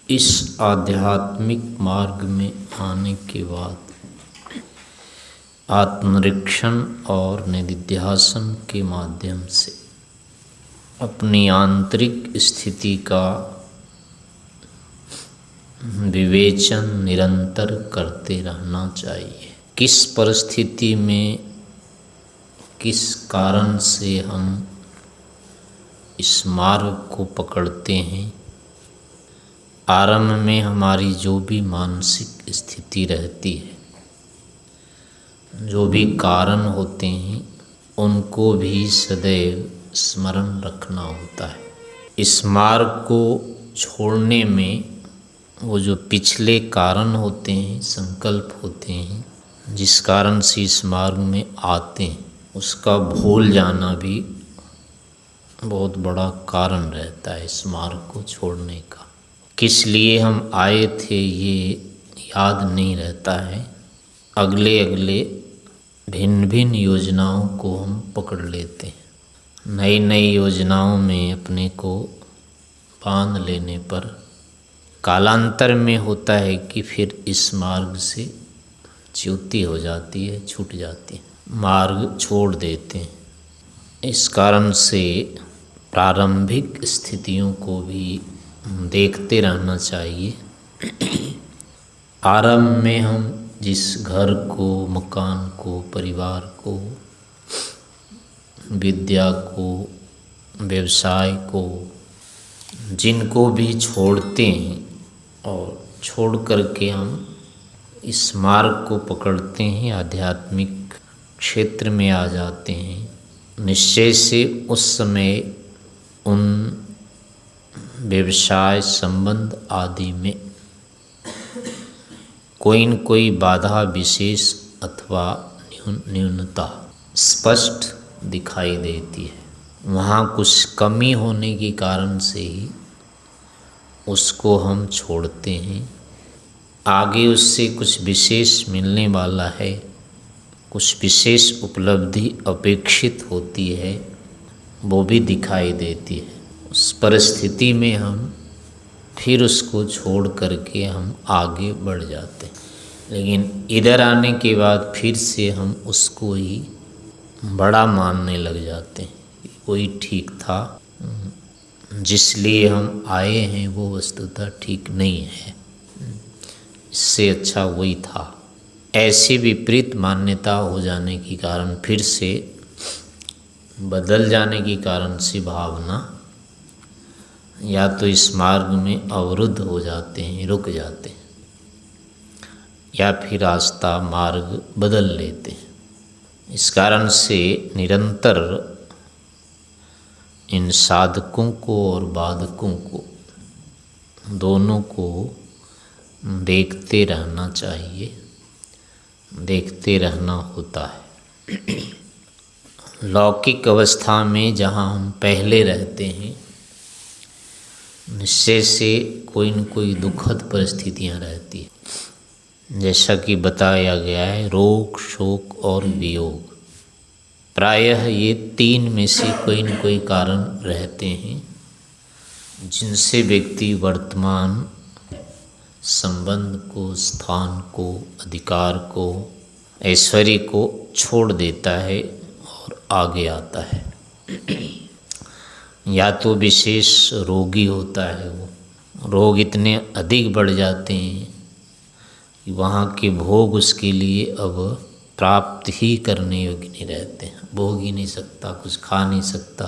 इस आध्यात्मिक मार्ग में आने के बाद आत्मनिरीक्षण और निधिध्यासन के माध्यम से अपनी आंतरिक स्थिति का विवेचन निरंतर करते रहना चाहिए। किस परिस्थिति में किस कारण से हम इस मार्ग को पकड़ते हैं, आरंभ में हमारी जो भी मानसिक स्थिति रहती है, जो भी कारण होते हैं, उनको भी सदैव स्मरण रखना होता है। इस मार्ग को छोड़ने में वो जो पिछले कारण होते हैं, संकल्प होते हैं, जिस कारण से इस मार्ग में आते हैं, उसका भूल जाना भी बहुत बड़ा कारण रहता है इस मार्ग को छोड़ने का। किस लिए हम आए थे ये याद नहीं रहता है। अगले भिन्न भिन्न योजनाओं को हम पकड़ लेते हैं। नई नई योजनाओं में अपने को बांध लेने पर कालांतर में होता है कि फिर इस मार्ग से च्युति हो जाती है, छूट जाती है, मार्ग छोड़ देते हैं। इस कारण से प्रारंभिक स्थितियों को भी देखते रहना चाहिए। आरंभ में हम जिस घर को, मकान को, परिवार को, विद्या को, व्यवसाय को, जिनको भी छोड़ते हैं और छोड़ करके हम इस मार्ग को पकड़ते हैं, आध्यात्मिक क्षेत्र में आ जाते हैं, निश्चय से उस समय उन व्यवसाय संबंध आदि में कोई न कोई बाधा विशेष अथवा न्यूनता स्पष्ट दिखाई देती है। वहाँ कुछ कमी होने के कारण से ही उसको हम छोड़ते हैं। आगे उससे कुछ विशेष मिलने वाला है, कुछ विशेष उपलब्धि अपेक्षित होती है, वो भी दिखाई देती है। उस परिस्थिति में हम फिर उसको छोड़ करके हम आगे बढ़ जाते हैं। लेकिन इधर आने के बाद फिर से हम उसको ही बड़ा मानने लग जाते हैं। वही ठीक था, जिसलिए हम आए हैं वो वस्तुतः ठीक नहीं है, इससे अच्छा वही था। ऐसी विपरीत मान्यता हो जाने के कारण, फिर से बदल जाने के कारण से भावना या तो इस मार्ग में अवरुद्ध हो जाते हैं, रुक जाते हैं, या फिर रास्ता मार्ग बदल लेते हैं। इस कारण से निरंतर इन साधकों को और बाधकों को दोनों को देखते रहना चाहिए, देखते रहना होता है। लौकिक अवस्था में जहाँ हम पहले रहते हैं, निश्चय से कोई न कोई दुखद परिस्थितियाँ रहती हैं। जैसा कि बताया गया है, रोग, शोक और वियोग, प्रायः ये तीन में से कोई न कोई कारण रहते हैं जिनसे व्यक्ति वर्तमान संबंध को, स्थान को, अधिकार को, ऐश्वर्य को छोड़ देता है और आगे आता है। या तो विशेष रोगी होता है, वो रोग इतने अधिक बढ़ जाते हैं कि वहाँ के भोग उसके लिए अब प्राप्त ही करने योग्य नहीं रहते हैं। भोग ही नहीं सकता, कुछ खा नहीं सकता,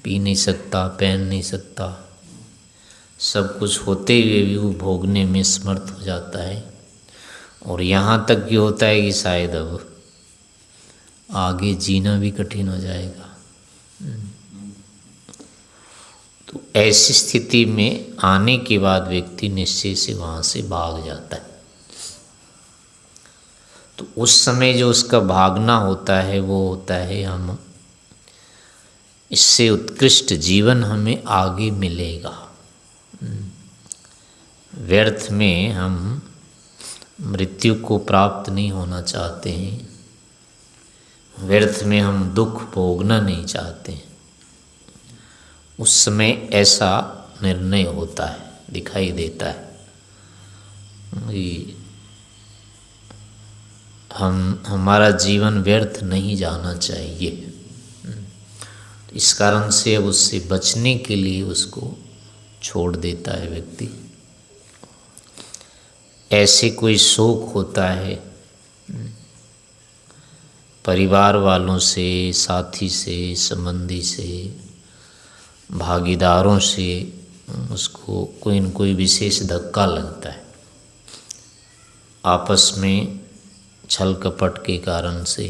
पी नहीं सकता, पहन नहीं सकता, सब कुछ होते हुए भी वो भोगने में समर्थ हो जाता है। और यहाँ तक कि होता है कि शायद अब आगे जीना भी कठिन हो जाएगा। तो ऐसी स्थिति में आने के बाद व्यक्ति निश्चय से वहाँ से भाग जाता है। तो उस समय जो उसका भागना होता है वो होता है, हम इससे उत्कृष्ट जीवन हमें आगे मिलेगा। व्यर्थ में हम मृत्यु को प्राप्त नहीं होना चाहते हैं, व्यर्थ में हम दुख भोगना नहीं चाहते हैं। उस समय ऐसा निर्णय होता है। दिखाई देता है। हमारा जीवन व्यर्थ नहीं जाना चाहिए। इस कारण से अब उससे बचने के लिए उसको छोड़ देता है व्यक्ति। ऐसे कोई शोक होता है परिवार वालों से, साथी से, संबंधी से, भागीदारों से, उसको कोई न कोई विशेष धक्का लगता है। आपस में छल कपट के कारण से,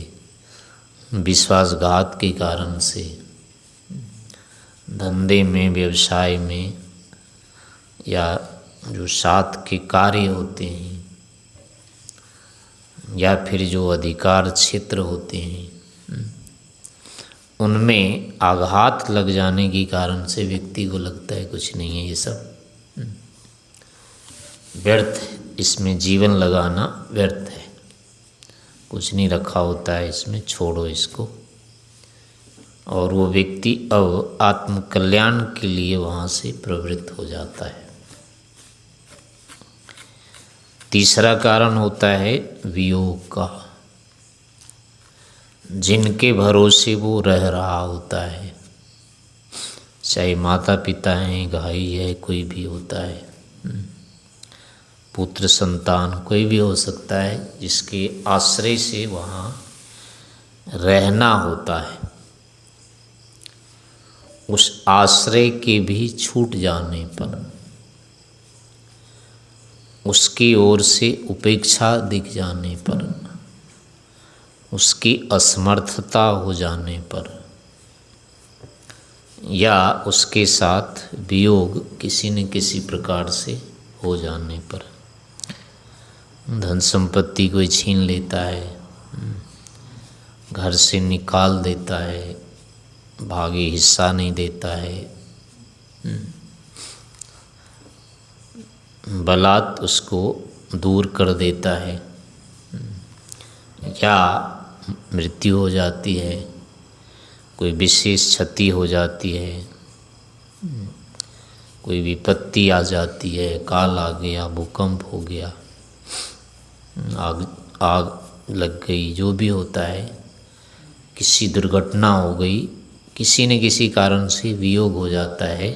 विश्वासघात के कारण से, धंधे में, व्यवसाय में, या जो साथ के कार्य होते हैं, या फिर जो अधिकार क्षेत्र होते हैं, उनमें आघात लग जाने के कारण से व्यक्ति को लगता है कुछ नहीं है, ये सब व्यर्थ है, इसमें जीवन लगाना व्यर्थ है, कुछ नहीं रखा होता है इसमें, छोड़ो इसको। और वो व्यक्ति अब आत्मकल्याण के लिए वहाँ से प्रवृत्त हो जाता है। तीसरा कारण होता है वियोग का। जिनके भरोसे वो रह रहा होता है, चाहे माता पिता हैं, भाई है, कोई भी होता है, पुत्र संतान कोई भी हो सकता है, जिसके आश्रय से वहाँ रहना होता है, उस आश्रय के भी छूट जाने पर, उसकी ओर से उपेक्षा दिख जाने पर, उसकी असमर्थता हो जाने पर, या उसके साथ वियोग किसी न किसी प्रकार से हो जाने पर, धन संपत्ति कोई छीन लेता है, घर से निकाल देता है, भागे हिस्सा नहीं देता है, बलात् उसको दूर कर देता है, या मृत्यु हो जाती है, कोई विशेष क्षति हो जाती है, कोई विपत्ति आ जाती है, काल आ गया, भूकंप हो गया, आग लग गई, जो भी होता है, किसी दुर्घटना हो गई, किसी न किसी कारण से वियोग हो जाता है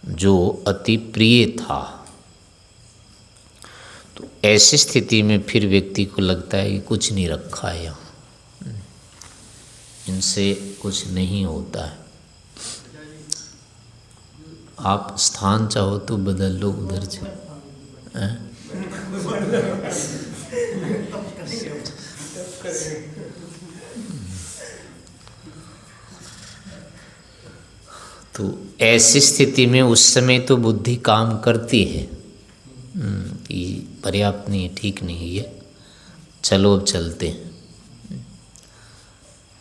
जो अति प्रिय था। तो ऐसी स्थिति में फिर व्यक्ति को लगता है कि कुछ नहीं रखा है यहाँ, इनसे कुछ नहीं होता है। आप स्थान चाहो तो बदल लो उधर से। तो ऐसी स्थिति में उस समय तो बुद्धि काम करती है कि पर्याप्त नहीं है, ठीक नहीं है ये, चलो अब चलते हैं।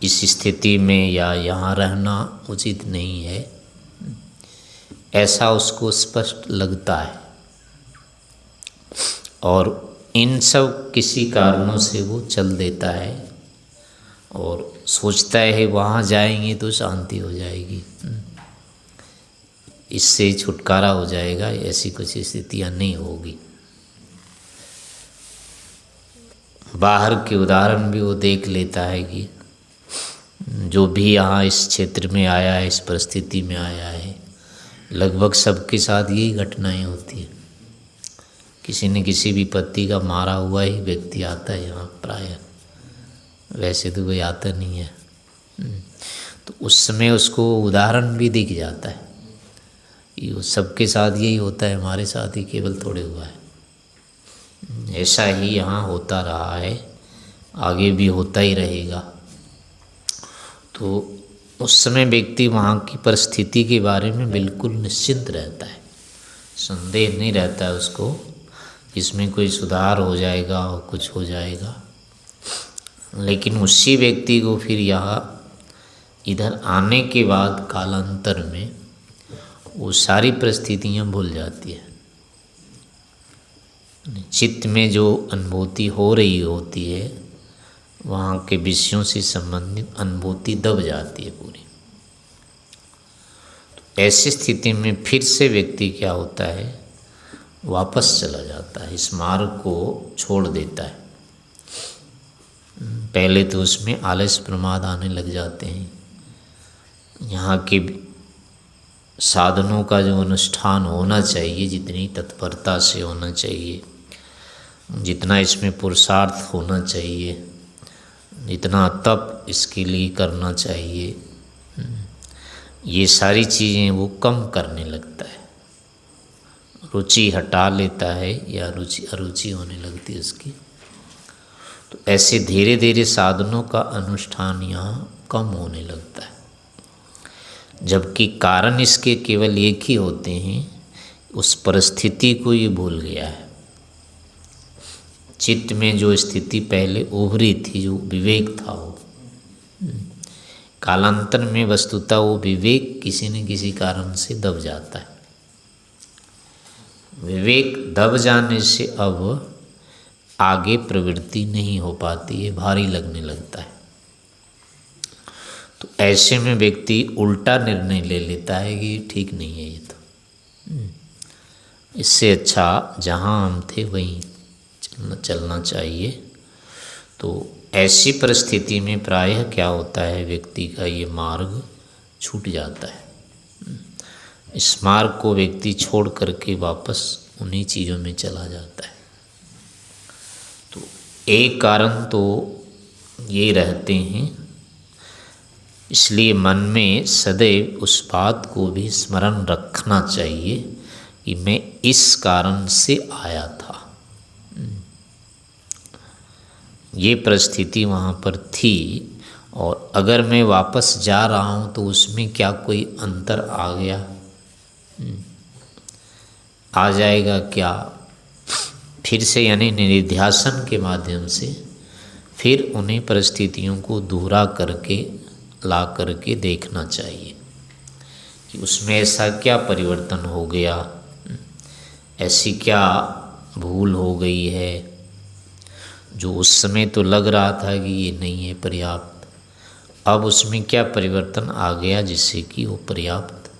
इस स्थिति में या यहाँ रहना उचित नहीं है, ऐसा उसको स्पष्ट लगता है। और इन सब किसी कारणों से वो चल देता है और सोचता है वहाँ जाएंगे तो शांति हो जाएगी, इससे छुटकारा हो जाएगा। ऐसी कुछ स्थितियाँ नहीं होगी। बाहर के उदाहरण भी वो देख लेता है कि जो भी यहाँ इस क्षेत्र में आया है, इस परिस्थिति में आया है, लगभग सबके साथ यही घटनाएं होती हैं। किसी न किसी विपत्ति का मारा हुआ ही व्यक्ति आता है यहाँ प्रायः, वैसे तो कोई आता नहीं है। तो उस समय उसको उदाहरण भी दिख जाता है कि वो सबके साथ यही होता है, हमारे साथ ही केवल थोड़े हुआ है। ऐसा ही यहाँ होता रहा है, आगे भी होता ही रहेगा। तो उस समय व्यक्ति वहाँ की परिस्थिति के बारे में बिल्कुल निश्चिंत रहता है, संदेह नहीं रहता है उसको इसमें कोई सुधार हो जाएगा और कुछ हो जाएगा। लेकिन उसी व्यक्ति को फिर यहाँ इधर आने के बाद कालांतर में वो सारी परिस्थितियाँ भूल जाती है। चित्त में जो अनुभूति हो रही होती है, वहाँ के विषयों से संबंधित अनुभूति दब जाती है पूरी। तो ऐसी स्थिति में फिर से व्यक्ति क्या होता है, वापस चला जाता है, इस मार्ग को छोड़ देता है। पहले तो उसमें आलस प्रमाद आने लग जाते हैं। यहाँ के साधनों का जो अनुष्ठान होना चाहिए, जितनी तत्परता से होना चाहिए, जितना इसमें पुरुषार्थ होना चाहिए, जितना तप इसके लिए करना चाहिए, ये सारी चीज़ें वो कम करने लगता है, रुचि हटा लेता है या रुचि अरुचि होने लगती है उसकी। तो ऐसे धीरे धीरे साधनों का अनुष्ठान यहाँ कम होने लगता है, जबकि कारण इसके केवल एक ही होते हैं, उस परिस्थिति को ये भूल गया है। चित्त में जो स्थिति पहले उभरी थी, जो विवेक था, वो कालांतर में वस्तुतः वो विवेक किसी न किसी कारण से दब जाता है। विवेक दब जाने से अब आगे प्रवृत्ति नहीं हो पाती है, भारी लगने लगता है। तो ऐसे में व्यक्ति उल्टा निर्णय ले लेता है कि ठीक नहीं है ये तो, इससे अच्छा जहाँ हम थे वहीं चलना चाहिए। तो ऐसी परिस्थिति में प्रायः क्या होता है, व्यक्ति का ये मार्ग छूट जाता है। इस मार्ग को व्यक्ति छोड़ करके वापस उन्हीं चीज़ों में चला जाता है। तो एक कारण तो ये रहते हैं, इसलिए मन में सदैव उस बात को भी स्मरण रखना चाहिए कि मैं इस कारण से आया था, ये परिस्थिति वहाँ पर थी, और अगर मैं वापस जा रहा हूँ तो उसमें क्या कोई अंतर आ गया, आ जाएगा क्या। फिर से यानी निधिध्यासन के माध्यम से फिर उन्हीं परिस्थितियों को दोहरा करके ला करके देखना चाहिए कि उसमें ऐसा क्या परिवर्तन हो गया, ऐसी क्या भूल हो गई है जो उस समय तो लग रहा था कि ये नहीं है पर्याप्त, अब उसमें क्या परिवर्तन आ गया जिससे कि वो पर्याप्त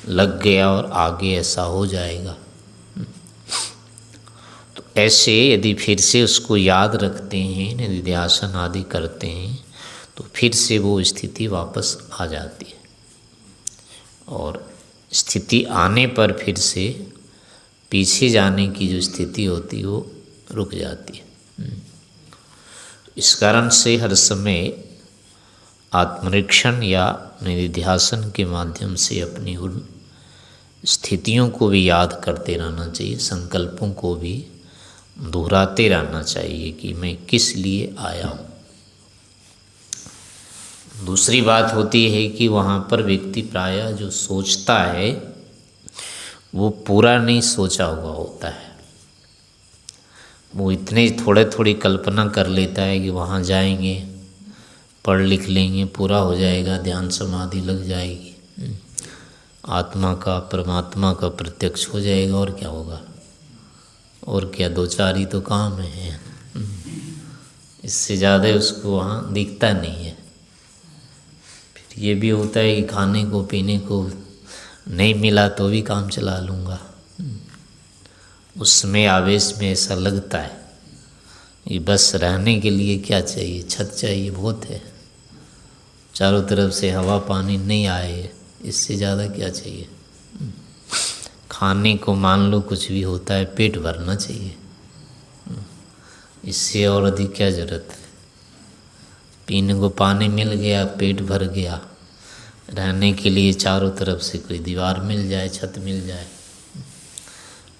लग गया और आगे ऐसा हो जाएगा। तो ऐसे यदि फिर से उसको याद रखते हैं, निधिध्यासन आदि करते हैं, तो फिर से वो स्थिति वापस आ जाती है, और स्थिति आने पर फिर से पीछे जाने की जो स्थिति होती है वो रुक जाती है। इस कारण से हर समय आत्मनिरीक्षण या निधिध्यासन के माध्यम से अपनी उन स्थितियों को भी याद करते रहना चाहिए, संकल्पों को भी दोहराते रहना चाहिए कि मैं किस लिए आया हूँ। दूसरी बात होती है कि वहाँ पर व्यक्ति प्रायः जो सोचता है वो पूरा नहीं सोचा हुआ होता है, वो इतने थोड़े थोड़ी कल्पना कर लेता है कि वहाँ जाएंगे, पढ़ लिख लेंगे, पूरा हो जाएगा, ध्यान समाधि लग जाएगी, आत्मा का परमात्मा का प्रत्यक्ष हो जाएगा, और क्या होगा, और क्या दो चार ही तो काम है, इससे ज़्यादा उसको वहाँ दिखता नहीं है। फिर ये भी होता है कि खाने को पीने को नहीं मिला तो भी काम चला लूँगा, उसमें आवेश में ऐसा लगता है कि बस रहने के लिए क्या चाहिए, छत चाहिए, बहुत है, चारों तरफ से हवा पानी नहीं आए, इससे ज़्यादा क्या चाहिए। खाने को मान लो कुछ भी होता है, पेट भरना चाहिए, इससे और अधिक क्या ज़रूरत है। पीने को पानी मिल गया, पेट भर गया, रहने के लिए चारों तरफ से कोई दीवार मिल जाए, छत मिल जाए,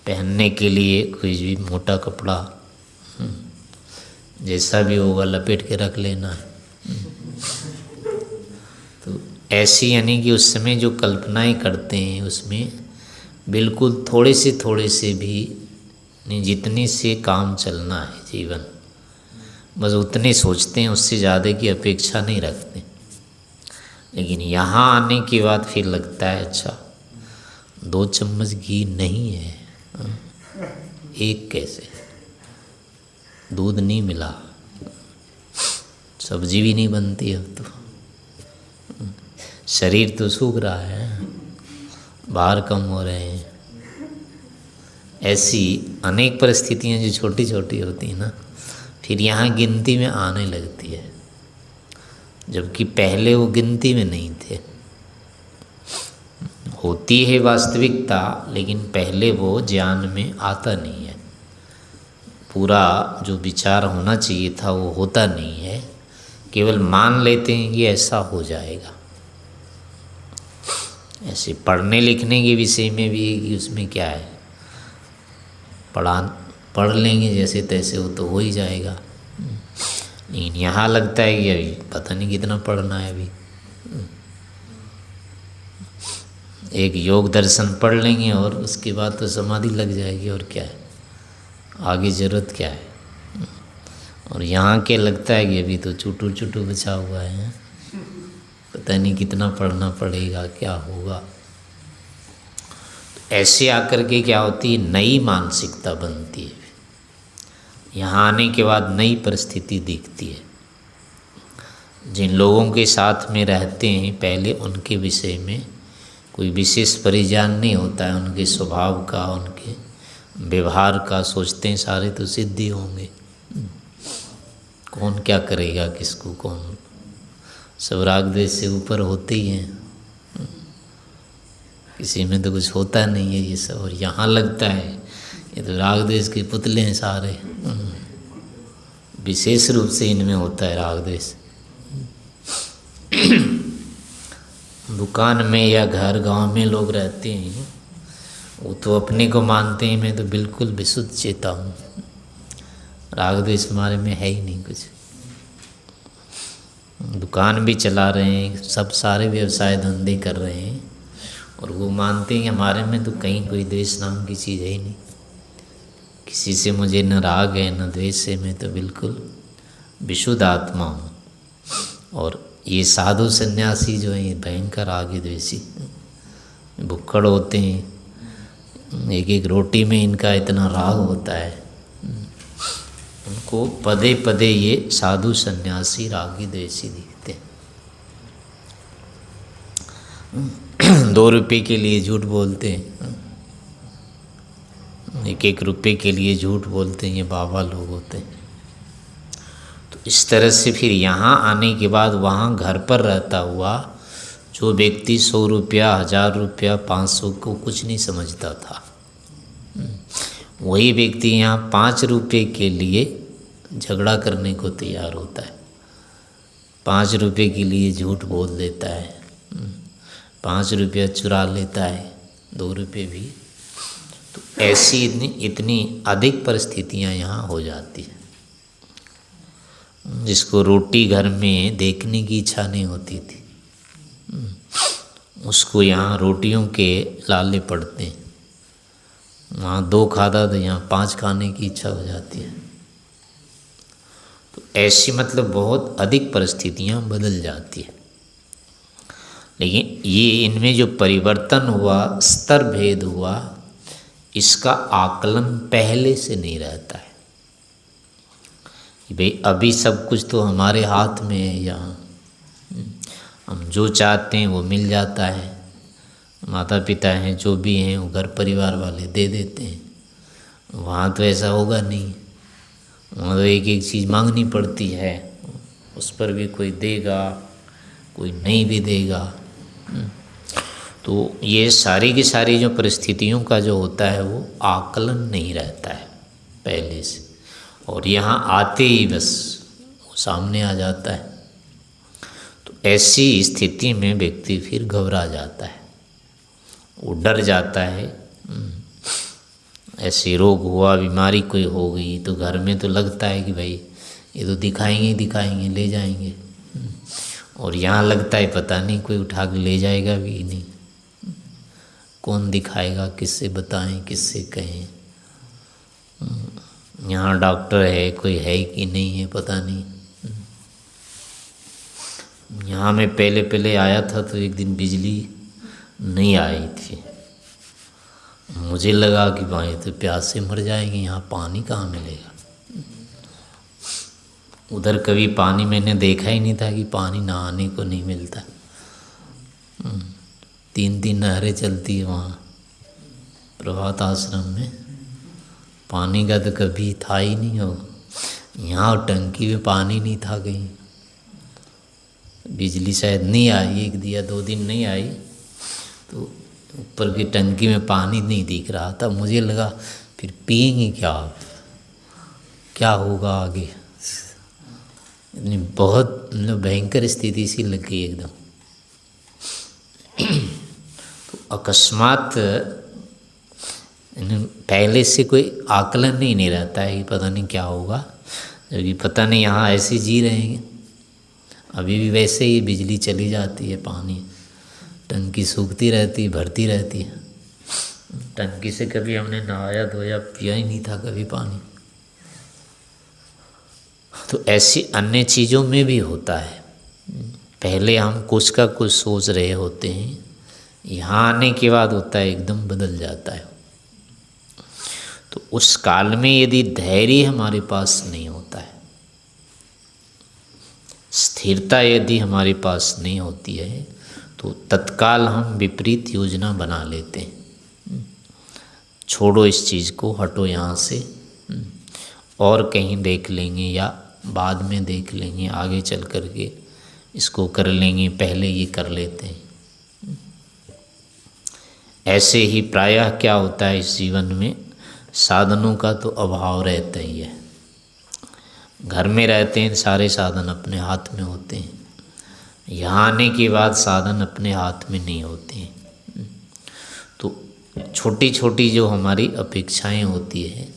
पहनने के लिए कोई भी मोटा कपड़ा जैसा भी होगा लपेट के रख लेना है। तो ऐसी यानी कि उस समय जो कल्पनाएं करते हैं उसमें बिल्कुल थोड़े से भी जितने से काम चलना है जीवन, बस उतने सोचते हैं, उससे ज़्यादा की अपेक्षा नहीं रखते। लेकिन यहाँ आने के बाद फिर लगता है अच्छा 2 चम्मच घी नहीं है, एक कैसे, दूध नहीं मिला, सब्जी भी नहीं बनती अब तो, शरीर तो सूख रहा है, बाहर कम हो रहे हैं, ऐसी अनेक परिस्थितियाँ जो छोटी छोटी होती हैं ना, फिर यहाँ गिनती में आने लगती है, जबकि पहले वो गिनती में नहीं थे। होती है वास्तविकता, लेकिन पहले वो ज्ञान में आता नहीं है। पूरा जो विचार होना चाहिए था वो होता नहीं है, केवल मान लेते हैं कि ऐसा हो जाएगा। ऐसे पढ़ने लिखने के विषय में भी है कि उसमें क्या है, पढ़ लेंगे जैसे तैसे वो तो हो ही जाएगा। लेकिन यहाँ लगता है कि अभी पता नहीं कितना पढ़ना है। अभी एक योग दर्शन पढ़ लेंगे और उसके बाद तो समाधि लग जाएगी, और क्या है, आगे ज़रूरत क्या है। और यहाँ के लगता है कि अभी तो चुटू चुटू बचा हुआ है, पता नहीं कितना पढ़ना पड़ेगा, क्या होगा। ऐसे आकर के क्या होती है, नई मानसिकता बनती है। यहाँ आने के बाद नई परिस्थिति दिखती है। जिन लोगों के साथ में रहते हैं पहले, उनके विषय में कोई विशेष परिज्ञान नहीं होता है, उनके स्वभाव का, उनके व्यवहार का। सोचते हैं सारे तो सिद्धि होंगे, कौन क्या करेगा किसको, कौन, सब राग द्वेष से ऊपर होते ही हैं, किसी में तो कुछ होता नहीं है ये सब। और यहाँ लगता है ये तो राग द्वेष के पुतले हैं सारे, विशेष रूप से इनमें होता है राग द्वेष। दुकान में या घर गांव में लोग रहते हैं, वो तो अपने को मानते हैं मैं तो बिल्कुल विशुद्ध चेता हूँ, राग द्वेष हमारे में है ही नहीं कुछ। दुकान भी चला रहे हैं, सब सारे व्यवसाय धंधे कर रहे हैं, और वो मानते हैं कि हमारे में तो कहीं कोई द्वेष नाम की चीज़ है ही नहीं, किसी से मुझे न राग है न द्वेष है, मैं तो बिल्कुल विशुद्ध आत्मा हूँ। और ये साधु सन्यासी जो हैं, भयंकर रागी द्वेषी भुक्कड़ होते हैं, एक एक रोटी में इनका इतना राग होता है। उनको पदे पदे ये साधु सन्यासी रागी द्वेषी दिखते हैं। 2 रुपये के लिए झूठ बोलते हैं, 1-1 रुपये के लिए झूठ बोलते हैं, ये बाबा लोग होते हैं। तो इस तरह से फिर यहाँ आने के बाद वहाँ घर पर रहता हुआ जो व्यक्ति 100 रुपया, 1000 रुपया, 500 को कुछ नहीं समझता था, वही व्यक्ति यहाँ 5 रुपये के लिए झगड़ा करने को तैयार होता है, 5 रुपये के लिए झूठ बोल देता है, 5 रुपया चुरा लेता है, 2 रुपये भी। तो ऐसी इतनी अधिक परिस्थितियाँ यहाँ हो जाती हैं। जिसको रोटी घर में देखने की इच्छा नहीं होती थी, उसको यहाँ रोटियों के लाले पड़ते हैं। वहाँ 2 खाता तो यहाँ 5 खाने की इच्छा हो जाती है। तो ऐसी मतलब बहुत अधिक परिस्थितियाँ बदल जाती है। लेकिन ये इनमें जो परिवर्तन हुआ, स्तर भेद हुआ, इसका आकलन पहले से नहीं रहता है कि भाई अभी सब कुछ तो हमारे हाथ में है, यहाँ हम जो चाहते हैं वो मिल जाता है, माता पिता हैं जो भी हैं वो घर परिवार वाले दे देते हैं। वहाँ तो ऐसा होगा नहीं, वहाँ तो एक एक चीज़ मांगनी पड़ती है, उस पर भी कोई देगा कोई नहीं भी देगा। तो ये सारी की सारी जो परिस्थितियों का जो होता है वो आकलन नहीं रहता है पहले से, और यहाँ आते ही बस वो सामने आ जाता है। तो ऐसी स्थिति में व्यक्ति फिर घबरा जाता है, वो डर जाता है। ऐसे रोग हुआ, बीमारी कोई हो गई तो घर में तो लगता है कि भाई ये तो दिखाएंगे ही दिखाएंगे, ले जाएंगे, और यहाँ लगता है पता नहीं कोई उठा के ले जाएगा भी नहीं, कौन दिखाएगा, किससे बताएं, किससे कहें। यहाँ डॉक्टर है, कोई है कि नहीं है पता नहीं। यहाँ मैं पहले आया था तो एक दिन बिजली नहीं आई थी, मुझे लगा कि भाई तो प्यास से मर जाएंगे, यहाँ पानी कहाँ मिलेगा। उधर कभी पानी मैंने देखा ही नहीं था कि पानी नहाने को नहीं मिलता। 3-3 नहरें चलती है वहाँ प्रभात आश्रम में, पानी का तो कभी था ही नहीं होगा। यहाँ टंकी में पानी नहीं था कहीं, बिजली शायद नहीं आई, 1 या 2 दिन नहीं आई, तो ऊपर की टंकी में पानी नहीं दिख रहा था। मुझे लगा फिर पिएंगे क्या होगा आगे। इतनी बहुत मतलब भयंकर स्थिति सी लग गई एकदम। तो अकस्मात पहले से कोई आकलन ही नहीं रहता है कि पता नहीं क्या होगा, क्योंकि पता नहीं यहाँ ऐसे जी रहे हैं। अभी भी वैसे ही बिजली चली जाती है, पानी टंकी सूखती रहती, भरती रहती है। टंकी से कभी हमने नहाया धोया पिया ही नहीं था कभी पानी। तो ऐसी अन्य चीज़ों में भी होता है। पहले हम कुछ का कुछ सोच रहे होते हैं, यहाँ आने के बाद होता है एकदम बदल जाता है। तो उस काल में यदि धैर्य हमारे पास नहीं होता है, स्थिरता यदि हमारे पास नहीं होती है, तो तत्काल हम विपरीत योजना बना लेते हैं। छोड़ो इस चीज़ को, हटो यहाँ से, और कहीं देख लेंगे या बाद में देख लेंगे, आगे चल कर के इसको कर लेंगे, पहले ये कर लेते हैं। ऐसे ही प्रायः क्या होता है इस जीवन में, साधनों का तो अभाव रहता ही है। घर में रहते हैं सारे साधन अपने हाथ में होते हैं, यहाँ आने के बाद साधन अपने हाथ में नहीं होते हैं। तो छोटी छोटी जो हमारी अपेक्षाएं होती है,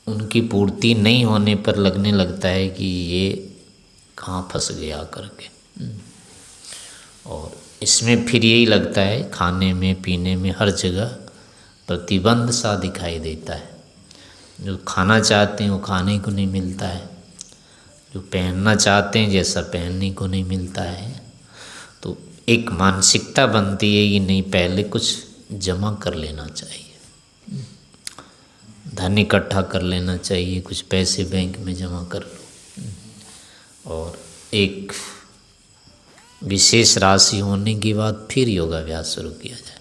उनकी पूर्ति नहीं होने पर लगने लगता है कि ये कहाँ फंस गया करके। और इसमें फिर यही लगता है, खाने में पीने में हर जगह प्रतिबंध सा दिखाई देता है। जो खाना चाहते हैं वो खाने को नहीं मिलता है, जो पहनना चाहते हैं जैसा पहनने को नहीं मिलता है। तो एक मानसिकता बनती है कि नहीं, पहले कुछ जमा कर लेना चाहिए, धन इकट्ठा कर लेना चाहिए, कुछ पैसे बैंक में जमा कर लो, और एक विशेष राशि होने के बाद फिर योगाभ्यास शुरू किया जाए।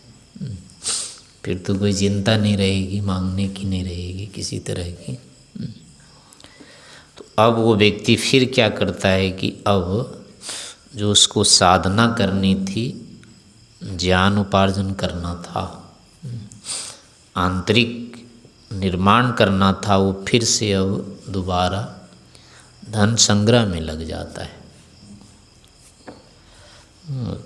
फिर तो कोई चिंता नहीं रहेगी, मांगने की नहीं रहेगी किसी तरह की। तो अब वो व्यक्ति फिर क्या करता है कि अब जो उसको साधना करनी थी, ज्ञान उपार्जन करना था, आंतरिक निर्माण करना था, वो फिर से अब दोबारा धन संग्रह में लग जाता है।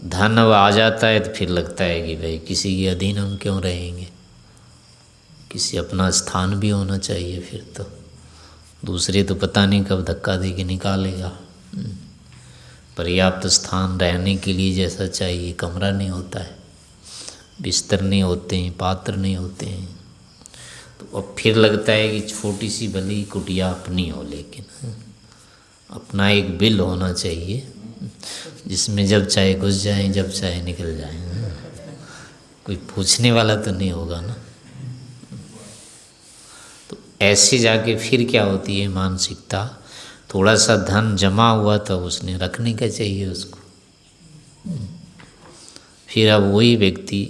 धन अब आ जाता है तो फिर लगता है कि भाई किसी के अधीन हम क्यों रहेंगे, किसी अपना स्थान भी होना चाहिए। फिर तो दूसरे तो पता नहीं कब धक्का दे के निकालेगा। पर्याप्त स्थान रहने के लिए जैसा चाहिए, कमरा नहीं होता है, बिस्तर नहीं होते हैं, पात्र नहीं होते हैं। तो अब फिर लगता है कि छोटी सी भली कुटिया अपनी हो, लेकिन अपना एक बिल होना चाहिए जिसमें जब चाहे घुस जाएं, जब चाहे निकल जाएं, कोई पूछने वाला तो नहीं होगा ना। तो ऐसे जाके फिर क्या होती है मानसिकता, थोड़ा सा धन जमा हुआ था उसने रखने का चाहिए उसको। फिर अब वही व्यक्ति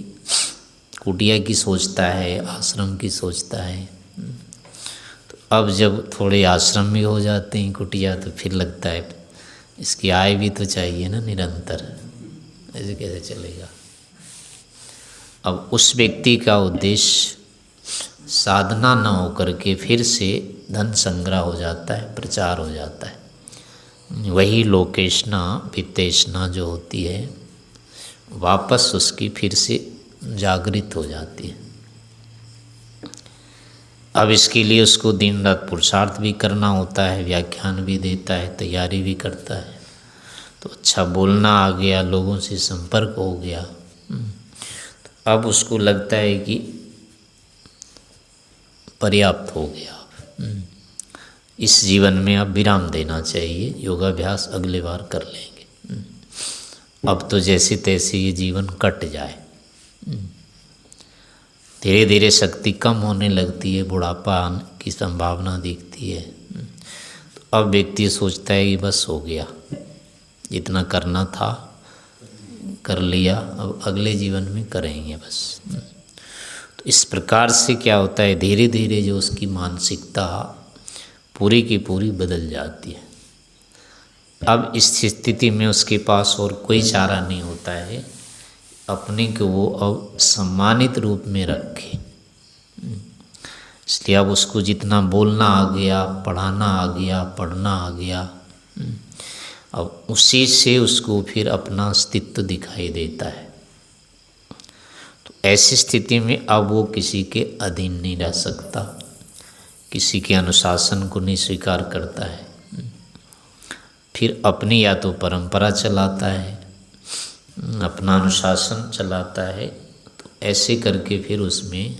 कुटिया की सोचता है, आश्रम की सोचता है। तो अब जब थोड़े आश्रम में हो जाते हैं कुटिया, तो फिर लगता है इसकी आय भी तो चाहिए ना निरंतर, ऐसे कैसे चलेगा। अब उस व्यक्ति का उद्देश्य साधना न होकर के फिर से धन संग्रह हो जाता है, प्रचार हो जाता है। वही लोकेशना वित्तेषणा जो होती है वापस उसकी फिर से जागृत हो जाती है। अब इसके लिए उसको दिन रात पुरुषार्थ भी करना होता है, व्याख्यान भी देता है, तैयारी भी करता है। तो अच्छा बोलना आ गया, लोगों से संपर्क हो गया। तो अब उसको लगता है कि पर्याप्त हो गया, इस जीवन में अब विराम देना चाहिए, योगाभ्यास अगले बार कर लेंगे। अब तो जैसे तैसे ये जीवन कट जाए। धीरे धीरे शक्ति कम होने लगती है, बुढ़ापा की संभावना दिखती है। तो अब व्यक्ति सोचता है कि बस हो गया, जितना करना था कर लिया, अब अगले जीवन में करेंगे बस। तो इस प्रकार से क्या होता है, धीरे धीरे जो उसकी मानसिकता पूरी की पूरी बदल जाती है। अब इस स्थिति में उसके पास और कोई चारा नहीं होता है, अपने को वो अब सम्मानित रूप में रखे। इसलिए अब उसको जितना बोलना आ गया, पढ़ाना आ गया, पढ़ना आ गया, अब उसी से उसको फिर अपना अस्तित्व दिखाई देता है। तो ऐसी स्थिति में अब वो किसी के अधीन नहीं रह सकता, किसी के अनुशासन को नहीं स्वीकार करता है, फिर अपनी या तो परंपरा चलाता है, अपना अनुशासन चलाता है। तो ऐसे करके फिर उसमें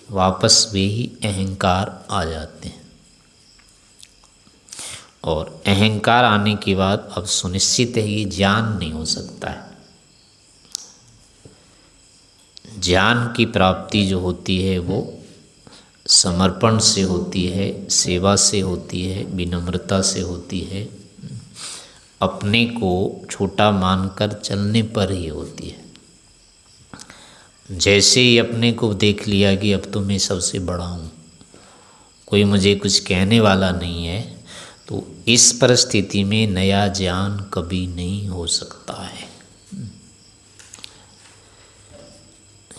वापस वे ही अहंकार आ जाते हैं। और अहंकार आने के बाद अब सुनिश्चित है कि ज्ञान नहीं हो सकता है। ज्ञान की प्राप्ति जो होती है वो समर्पण से होती है, सेवा से होती है, विनम्रता से होती है, अपने को छोटा मानकर चलने पर ही होती है। जैसे ही अपने को देख लिया कि अब तो मैं सबसे बड़ा हूँ, कोई मुझे कुछ कहने वाला नहीं है, तो इस परिस्थिति में नया ज्ञान कभी नहीं हो सकता है।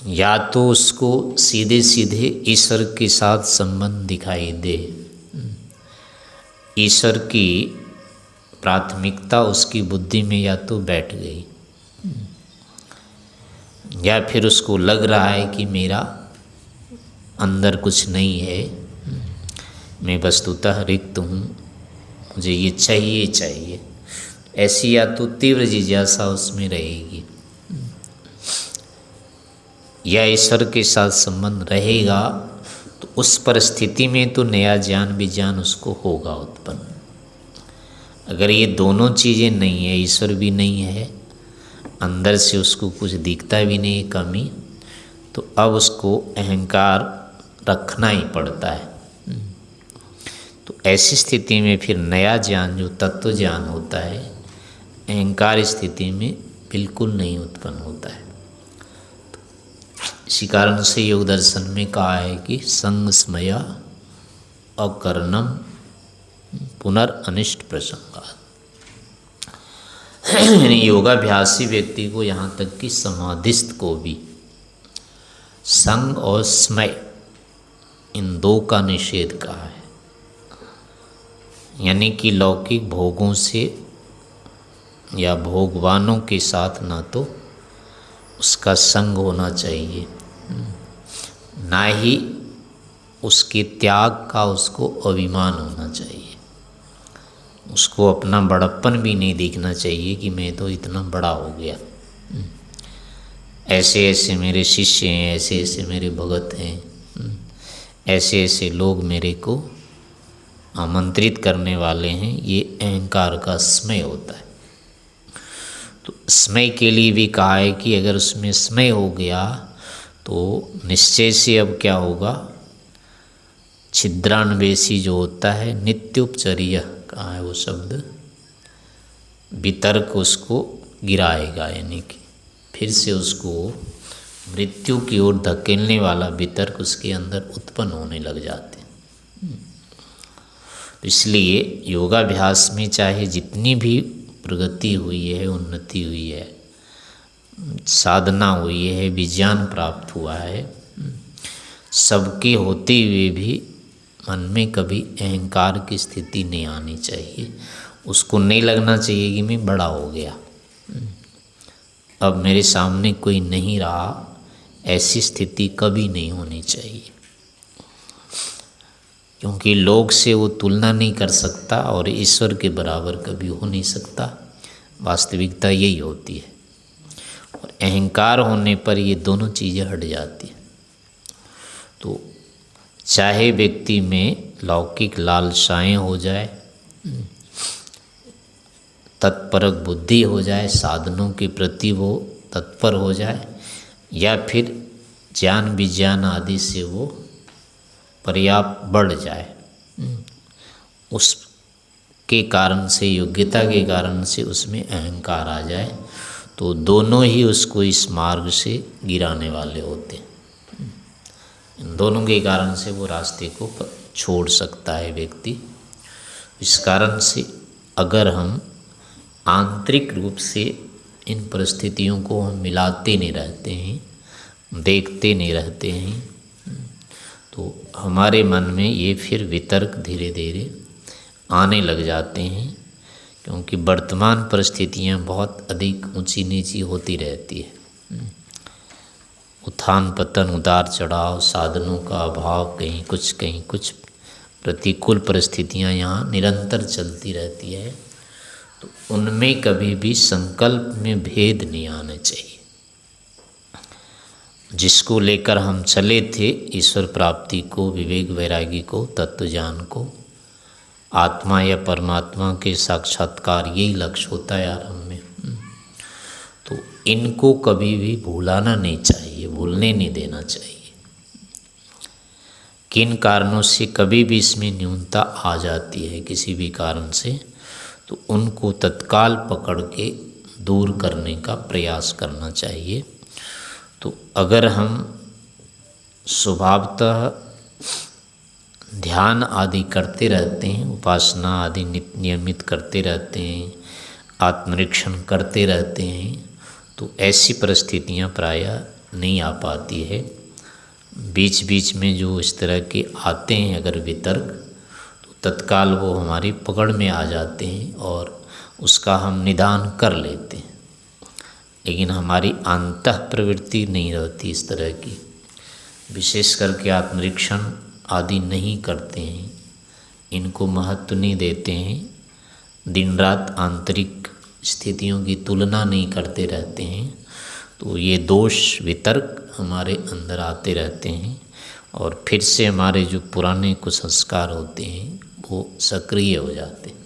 या तो उसको सीधे सीधे ईश्वर के साथ संबंध दिखाई दे, ईश्वर की प्राथमिकता उसकी बुद्धि में या तो बैठ गई, या फिर उसको लग रहा है कि मेरा अंदर कुछ नहीं है, मैं वस्तुतः रिक्त हूँ, मुझे ये चाहिए चाहिए, ऐसी या तो तीव्र जिज्ञासा उसमें रहेगी। या ईश्वर के साथ संबंध रहेगा तो उस परिस्थिति में तो नया ज्ञान विज्ञान उसको होगा उत्पन्न। अगर ये दोनों चीज़ें नहीं है, ईश्वर भी नहीं है, अंदर से उसको कुछ दिखता भी नहीं कमी, तो अब उसको अहंकार रखना ही पड़ता है। तो ऐसी स्थिति में फिर नया ज्ञान जो तत्व ज्ञान होता है, अहंकार स्थिति में बिल्कुल नहीं उत्पन्न होता है। इसी कारण से योग दर्शन में कहा है कि संग स्मया अकर्णम पुनरअनिष्ट प्रसंगात्। यानी योगाभ्यासी व्यक्ति को यहाँ तक कि समाधिस्थ को भी संग और स्मय इन दो का निषेध कहा है। यानी कि लौकिक भोगों से या भोगवानों के साथ ना तो उसका संग होना चाहिए, ना ही उसके त्याग का उसको अभिमान होना चाहिए। उसको अपना बड़प्पन भी नहीं दिखना चाहिए कि मैं तो इतना बड़ा हो गया, ऐसे ऐसे मेरे शिष्य हैं, ऐसे ऐसे मेरे भगत हैं, ऐसे ऐसे लोग मेरे को आमंत्रित करने वाले हैं। ये अहंकार का स्मय होता है। तो स्मय के लिए भी कहा है कि अगर उसमें स्मय हो गया तो निश्चय से अब क्या होगा, छिद्रान्वेषी जो होता है, नित्योपचर्य कहा है वो शब्द, वितर्क उसको गिराएगा। यानी कि फिर से उसको मृत्यु की ओर धकेलने वाला वितर्क उसके अंदर उत्पन्न होने लग जाते हैं। इसलिए योगाभ्यास में चाहे जितनी भी प्रगति हुई है, उन्नति हुई है, साधना हुई है, विज्ञान प्राप्त हुआ है, सबके होते हुए भी मन में कभी अहंकार की स्थिति नहीं आनी चाहिए। उसको नहीं लगना चाहिए कि मैं बड़ा हो गया, अब मेरे सामने कोई नहीं रहा, ऐसी स्थिति कभी नहीं होनी चाहिए। क्योंकि लोग से वो तुलना नहीं कर सकता और ईश्वर के बराबर कभी हो नहीं सकता। वास्तविकता यही होती है। और अहंकार होने पर ये दोनों चीज़ें हट जाती हैं। तो चाहे व्यक्ति में लौकिक लालसाएं हो जाए, तत्परक बुद्धि हो जाए, साधनों के प्रति वो तत्पर हो जाए, या फिर ज्ञान विज्ञान आदि से वो पर्याप्त बढ़ जाए, उसके कारण से, योग्यता के कारण से उसमें अहंकार आ जाए, तो दोनों ही उसको इस मार्ग से गिराने वाले होते हैं। दोनों के कारण से वो रास्ते को छोड़ सकता है व्यक्ति। इस कारण से अगर हम आंतरिक रूप से इन परिस्थितियों को हम मिलाते नहीं रहते हैं, देखते नहीं रहते हैं, तो हमारे मन में ये फिर वितर्क धीरे धीरे आने लग जाते हैं, क्योंकि वर्तमान परिस्थितियाँ बहुत अधिक ऊंची नीची होती रहती है। उत्थान पतन, उतार चढ़ाव, साधनों का अभाव, कहीं कुछ प्रतिकूल परिस्थितियाँ यहाँ निरंतर चलती रहती है। तो उनमें कभी भी संकल्प में भेद नहीं आना चाहिए। जिसको लेकर हम चले थे, ईश्वर प्राप्ति को, विवेक वैरागी को, तत्व ज्ञान को, आत्मा या परमात्मा के साक्षात्कार, यही लक्ष्य होता है आरंभ में। तो इनको कभी भी भूलाना नहीं चाहिए, भूलने नहीं देना चाहिए। किन कारणों से कभी भी इसमें न्यूनता आ जाती है किसी भी कारण से, तो उनको तत्काल पकड़ के दूर करने का प्रयास करना चाहिए। तो अगर हम स्वभावतः ध्यान आदि करते रहते हैं, उपासना आदि नियमित करते रहते हैं, आत्मनिरीक्षण करते रहते हैं, तो ऐसी परिस्थितियां प्रायः नहीं आ पाती है। बीच बीच में जो इस तरह के आते हैं अगर वितर्क, तो तत्काल वो हमारी पकड़ में आ जाते हैं और उसका हम निदान कर लेते हैं। लेकिन हमारी अंतः प्रवृत्ति नहीं रहती इस तरह की, विशेष करके आत्मनिरीक्षण आदि नहीं करते हैं, इनको महत्व नहीं देते हैं, दिन रात आंतरिक स्थितियों की तुलना नहीं करते रहते हैं, तो ये दोष वितर्क हमारे अंदर आते रहते हैं और फिर से हमारे जो पुराने कुसंस्कार होते हैं वो सक्रिय हो जाते हैं।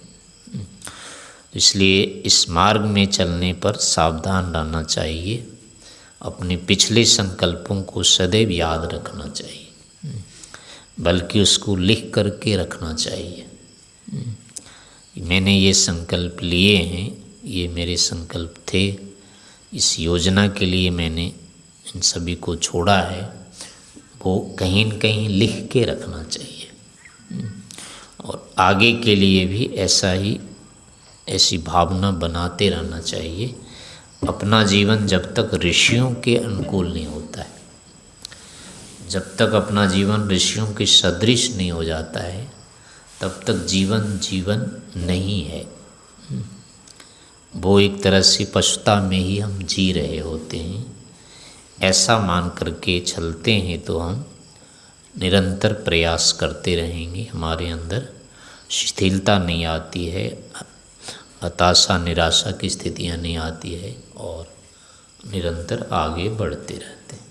इसलिए इस मार्ग में चलने पर सावधान रहना चाहिए, अपने पिछले संकल्पों को सदैव याद रखना चाहिए, बल्कि उसको लिख करके रखना चाहिए। मैंने ये संकल्प लिए हैं, ये मेरे संकल्प थे, इस योजना के लिए मैंने इन सभी को छोड़ा है, वो कहीं न कहीं लिख के रखना चाहिए। और आगे के लिए भी ऐसी भावना बनाते रहना चाहिए। अपना जीवन जब तक ऋषियों के अनुकूल नहीं होता है, जब तक अपना जीवन ऋषियों के सदृश नहीं हो जाता है, तब तक जीवन नहीं है। वो एक तरह से पशुता में ही हम जी रहे होते हैं। ऐसा मान करके चलते हैं तो हम निरंतर प्रयास करते रहेंगे, हमारे अंदर शिथिलता नहीं आती है, हताशा निराशा की स्थितियाँ नहीं आती है और निरंतर आगे बढ़ते रहते हैं।